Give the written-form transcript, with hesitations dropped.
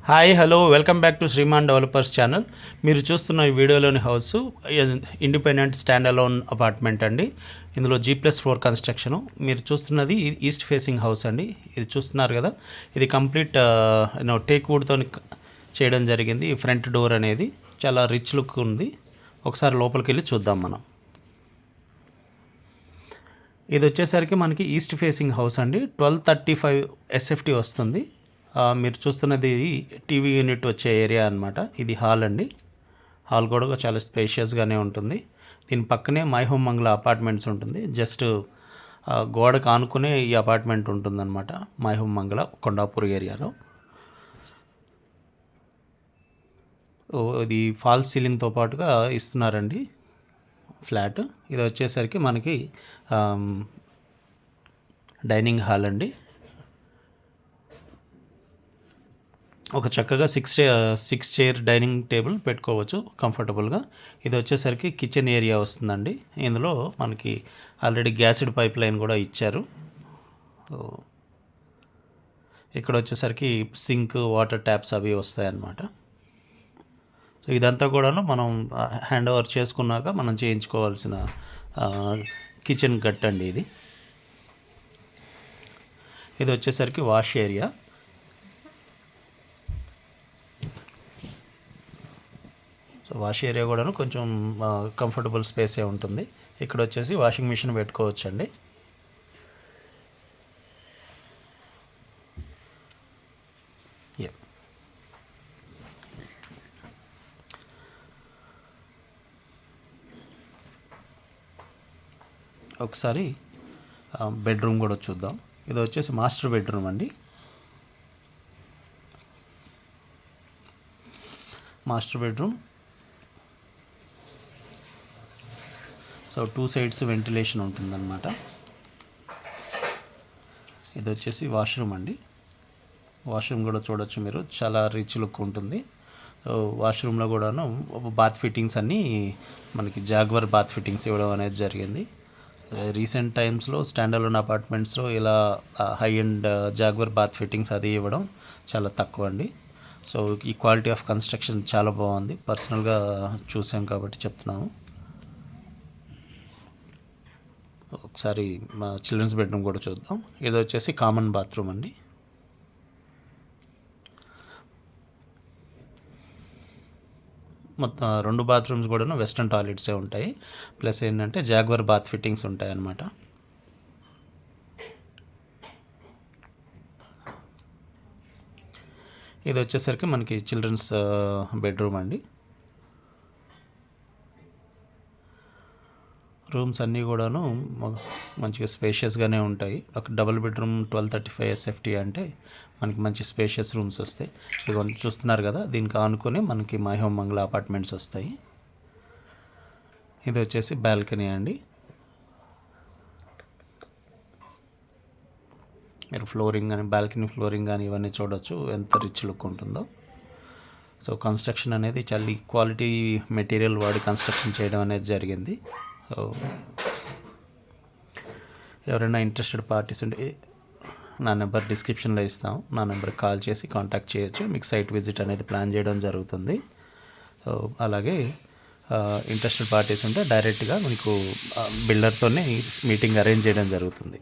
Hi hello welcome back to Shriman developers channel. మీరు చూస్తున్న ఈ వీడియోలోని house independent standalone apartment అండి. ఇందులో G+4 కన్స్ట్రక్షను. మీరు చూస్తున్నది ఈస్ట్ ఫేసింగ్ హౌస్ అండి. ఇది చూస్తున్నారు కదా, ఇది కంప్లీట్ టేక్ వుడ్తో చేయడం జరిగింది. ఈ ఫ్రంట్ డోర్ అనేది చాలా రిచ్ లుక్ ఉంది. ఒకసారి లోపలికి వెళ్ళి చూద్దాం మనం. ఇది వచ్చేసరికి మనకి ఈస్ట్ ఫేసింగ్ హౌస్ అండి. 1235 SFT వస్తుంది. మీరు చూస్తున్నది టీవీ యూనిట్ వచ్చే ఏరియా అనమాట. ఇది హాల్ అండి. హాల్ కూడా చాలా స్పేషియస్గానే ఉంటుంది. దీని పక్కనే మై హోమ్ మంగళ అపార్ట్మెంట్స్ ఉంటుంది. జస్ట్ గోడకు ఆనుకునే ఈ అపార్ట్మెంట్ ఉంటుందన్నమాట. మై హోమ్ మంగళ కొండాపూర్ ఏరియాలో. ఇది ఫాల్స్ సీలింగ్తో పాటుగా ఇస్తున్నారండి ఫ్లాట్. ఇది వచ్చేసరికి మనకి డైనింగ్ హాల్ అండి. ఒక చక్కగా సిక్స్ చైర్ డైనింగ్ టేబుల్ పెట్టుకోవచ్చు కంఫర్టబుల్గా. ఇది వచ్చేసరికి కిచెన్ ఏరియా వస్తుందండి. ఇందులో మనకి ఆల్రెడీ గ్యాస్డ్ పైప్ లైన్ కూడా ఇచ్చారు. ఇక్కడ వచ్చేసరికి సింక్, వాటర్ ట్యాప్స్ అవి వస్తాయన్నమాట. సో ఇదంతా కూడాను మనం హ్యాండ్ ఓవర్ చేసుకున్నాక మనం చేయించుకోవాల్సిన కిచెన్ గట్ అండి ఇది. ఇది వచ్చేసరికి wash area. So wash area కూడాను కొంచెం కంఫర్టబుల్ స్పేసే ఉంటుంది. ఇక్కడ వచ్చేసి వాషింగ్ మిషన్ పెట్టుకోవచ్చండి. ఒకసారి బెడ్రూమ్ కూడా చూద్దాం. ఇది వచ్చేసి మాస్టర్ బెడ్రూమ్ అండి. Master bedroom. So 2 sides ventilation ఉంటుందన్నమాట. ఇది వచ్చేసి వాష్రూమ్ అండి. వాష్రూమ్ కూడా చూడొచ్చు మీరు, చాలా రిచ్ లుక్ ఉంటుంది. సో వాష్రూమ్లో కూడాను బాత్ ఫిట్టింగ్స్ అన్నీ మనకి జాగ్వర్ బాత్ ఫిట్టింగ్స్ ఇవ్వడం అనేది జరిగింది. రీసెంట్ టైమ్స్లో స్టాండ్ అలోన్ అపార్ట్మెంట్స్లో ఇలా high end Jaguar bath fittings అది ఇవ్వడం చాలా తక్కువ అండి. సో ఈ క్వాలిటీ ఆఫ్ కన్స్ట్రక్షన్ చాలా బాగుంది. పర్సనల్గా చూసాం కాబట్టి చెప్తున్నాము. ఒకసారి మా చిల్డ్రన్స్ బెడ్రూమ్ కూడా చూద్దాం. ఇది వచ్చేసి కామన్ బాత్రూమ్ అండి. మొత్తం 2 బాత్రూమ్స్ కూడా వెస్ట్రన్ టాయిలెట్సే ఉంటాయి. ప్లస్ ఏంటంటే జాగ్వర్ బాత్ ఫిట్టింగ్స్ ఉంటాయి అన్నమాట. ఇది వచ్చేసరికి మనకి చిల్డ్రన్స్ బెడ్రూమ్ అండి. రూమ్స్ అన్నీ కూడాను మంచిగా స్పేషియస్గానే ఉంటాయి. ఒక డబుల్ బెడ్రూమ్ 1235 SFT అంటే మనకి మంచి స్పేషియస్ రూమ్స్ వస్తాయి. ఇవన్నీ చూస్తున్నారు కదా, దీనికి ఆనుకొని మనకి మై హోమ్ మంగళ అపార్ట్మెంట్స్ వస్తాయి. ఇది వచ్చేసి బాల్కనీ అండి. మీరు ఫ్లోరింగ్ కానీ, బాల్కనీ ఫ్లోరింగ్ కానీ ఇవన్నీ చూడవచ్చు ఎంత రిచ్ లుక్ ఉంటుందో. సో కన్స్ట్రక్షన్ అనేది చాలా క్వాలిటీ మెటీరియల్ వాడి కన్స్ట్రక్షన్ చేయడం అనేది జరిగింది. సో ఎవరైనా ఇంట్రెస్టెడ్ పార్టీస్ ఉంటే నా నెంబర్ డిస్క్రిప్షన్లో ఇస్తాం. నా నెంబర్కి కాల్ చేసి కాంటాక్ట్ చేయొచ్చు. మీకు సైట్ విజిట్ అనేది ప్లాన్ చేయడం జరుగుతుంది. సో అలాగే ఇంట్రెస్టెడ్ పార్టీస్ ఉంటే డైరెక్ట్గా మీకు బిల్డర్తోనే మీటింగ్ అరేంజ్ చేయడం జరుగుతుంది.